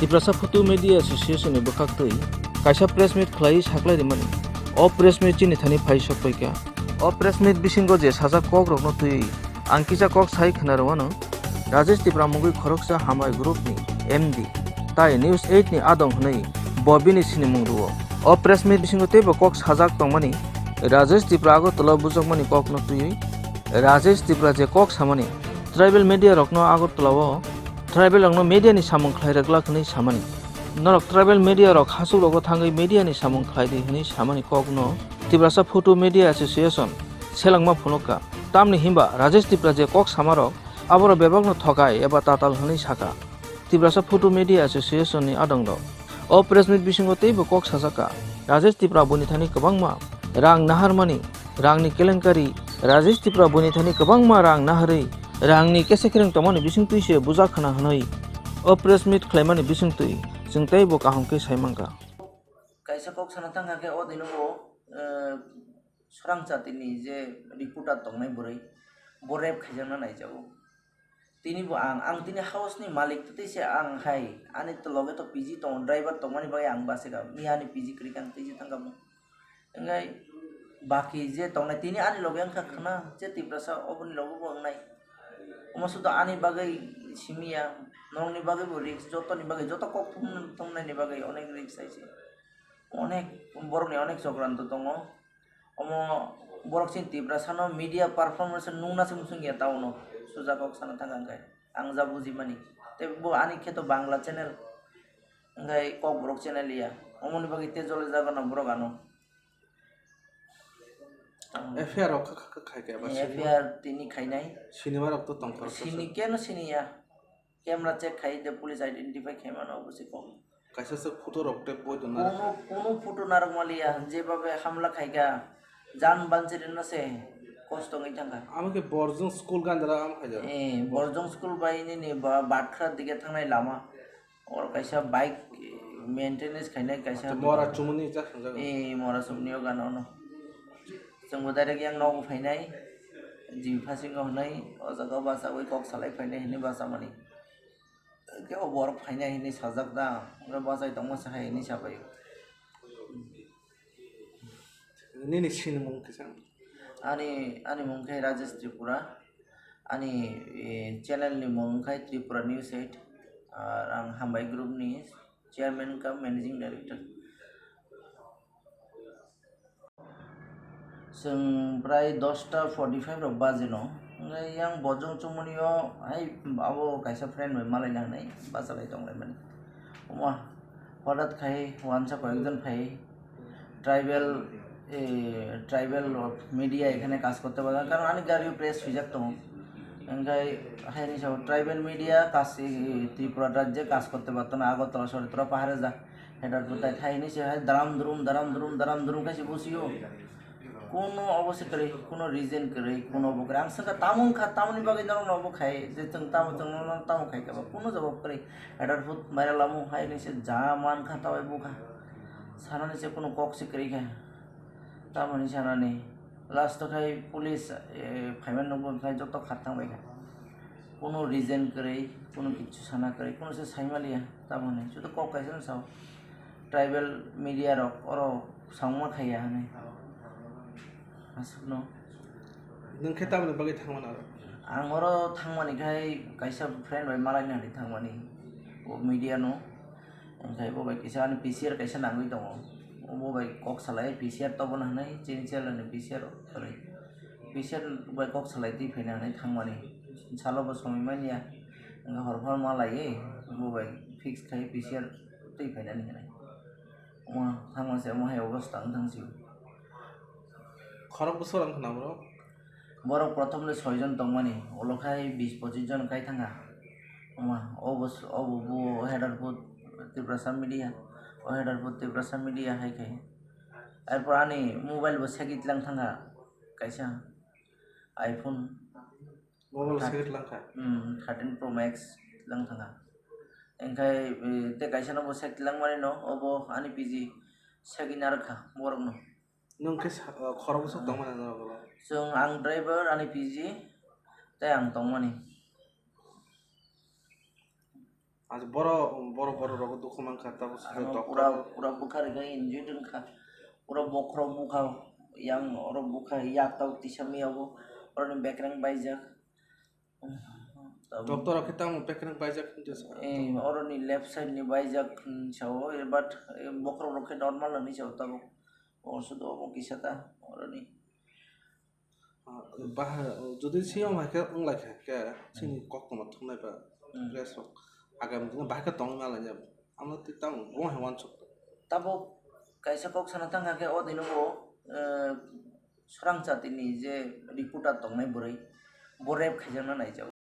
Tiprasa Photo Media Association ni bukhaktui kaisa press meet khlai saklai rimani o press meet chini thani phai sokpaika o press meet bisingo je saja kok rokno tui angkisa kok sai khnarwano Rajesh Tipra mugui khoroksa hamai group ni MD tai News 8 ni adong hnai Bobby ni sinimung ruo o press meet bisingo tebo kok sajak tongmani Rajesh Tipra ago tola bujokmani kok no tui Rajesh Tipra je kok samani tribal media rokno ago tolawo tribal rokno media ni samung khlairagla khni samani norok tribal media rok hasuk rogo thangai media ni samung khlaidi hni samani kokno Tiprasa Photo Media Association selangma phunoka tamni himba Rajesh Tipra je kok samarok aboro bebakno thokai eba tatal hni saka Tiprasa Photo Media Association ni adongro o press meet bisingo teibo kok sajaka Rajesh Tipra boni thani kwbangma rang naharmani rangni kelenkari Rajesh Tipra boni thani kwbangma rang naharei rangni kesekreng tomani bisingtui se buja khana hnai o press meet khlaimani bisingtui jingtai bo kahongke saimangka kaisa kok sanatang ke o dinobo sorang chatini je reporter tongnai borei borep khaijana naijago tini bo ang tini house ni malik tei se ang hai ani to loge to PG tong driver tongmani bagai ang basega miani PG krikan tei tangkamu engai baki je tongnai tini ani loge ang khana je Tiprasa oboni logo bo ngai Maksud ani bagai simia nongni bagai bo risk joto ni bagai joto kok tongnai ni bagai onek risk aise onek borok ni onek sokrant tongo omo borok sin Tiprasa no media performance nungna sungsung ya tauno suja kok sana tangang kai ang ja buji mani te bo ani kheto bangla channel ngai kok borok channel ya omoni bagai te jole jaga na borok ano FIR rok khai ke ba FIR tini khainai cinema rok to tongkhor sini keno sini ya camera check khai de police identify khaimano obose kom kaisa se photo rok te boi dona কোনো ফুটো নারমালিয়া যেভাবে হামলা খাইগা জান বাঞ্চিরে নাছে কষ্ট নই থাকা আমাকে বর্জন স্কুল গান্দারা আম খাইজা বর্জং স্কুল বাইনি নি বা বাটখার দিকে থাংনাই লামা ওর কাইসা বাইক মেইনটেনেন্স খাইনাই কাইসা মরা চুমনি যা সংজা মরা সুবনিও গানো जोंबो डाइरेक्ट yang नौ फाइनाय जि फासिंग हनाय ओ जागा बासा वे कक सालाय फाइनाय हने बासा माने के बर फाइनाय हने साजाक दा ओरा बासाय दंमा साहाय हने साबाय नि सिन मं किसान ani mungkai Rajesh Tripura ani channel ni mungkai Tripura News 8 ar ang Hambai Group ni chairman kam managing director जों प्राय 10:45 rok bajeno ngai yang bojong chumonio ai abo kaisa friend mai malai nanai basalai tonglai mani oma hodat khai wansa কয়েকজন ভাই tribal media এখানে কাজ করতে পারে কারণ অনেক জাতীয় প্রেস সুযোগ তো এঙ্গাই হাইনি সব ট্রাইবাল মিডিয়া কাজ ত্রিপুরা রাজ্যে কাজ করতে পারতো না আগরতলা শহরে তোরা পাহাড়ে যা হেটার কোথায় খাইনি সে হয় দারাম দুরুম কাছে বসিও কোনো অবস্থা করে কোনো রিজন করে কোনো অবকরে আম সঙ্গে তামুনি বাগে যেন অব খাই যে তামু খাই খাবা কোনো জবাব করে এটার ফুট মাইরালামু হাই নিচে যা মান খাতা হয় বুখা সারা নিচে কোনো কক্সি করে খায় তামনি সারানি লাস্ট খাই পুলিশ ফাইভেন নম্বর খাই যত খাতাंबाय খায় কোনো রিজন করে কোনো কিছু সানা করে কোনো সে সাইমালিয়া তামনি শুধু কক খাইছেন Sao tribal media rock or Sangma খাইয়া হানে asukno नों खेतामनि बागै थांमान आरो आं हरो थांमानिखाय कायसा फ्रेन्ड बाय मालायनि हानि थांमानि ओ मिडिया नो ओमफ्राय बबाय किसा आनि पिसिआर कायसा नांगै दङ बबाय कक सालाय पिसिआर तबन हानाय चिनसियालनि पिसिआर ओरै पिसिआर बाय कक सालाय दै फैनो हानाय थांमानि सालबो समिमानिया हरफार मालायै बबाय फिक्स खाय पिसिआर दै फैनानै हानाय मा थांमासे माहाय अगस्त थांसिगौ खरक बसर आंख नामरो बरक प्रथम ले 6 জন तंगमानि ओलखाय 20-25 জন खाय थांगा ओमा अबस अबो हेडार फुट Tiprasa media o header fut Tiprasa media hai khai erpor ani mobile bo segit lang thanga kaisa iPhone mobile set लांखा 13 Pro Max lang thanga engkai te kaisa no bo segit lang mani no obo ani PG seginar kha borok no नों के खरक बसर दंमान आरो जों आं driver आनि PG ते आं तंगमानि আজ বড় বড় বড় রোগ দুঃখ মানখা তারপর Ano doctor pura pura bukhar ga injury dun kha pura bokro bukha yang oro bukha yak tau tisami abo oro ni background baijak doctor কে তাম পেকেন বাইজা কিন্তু oro ni left side ni baijak chao but bokro rokhe normal ni chao tabo or sudo abo kisata oro ni bah যদি CO মাকে অংলাখা কে সিনি কখনো থামনাই বা press আগাম দিনে বাহাকে তং মালা যাব আমরা তাম গো হেওয়ান সক tabo kaisa kok sana tanga ke o dinobo sorang chatini je reporter tongnai borei borep khaijana naijak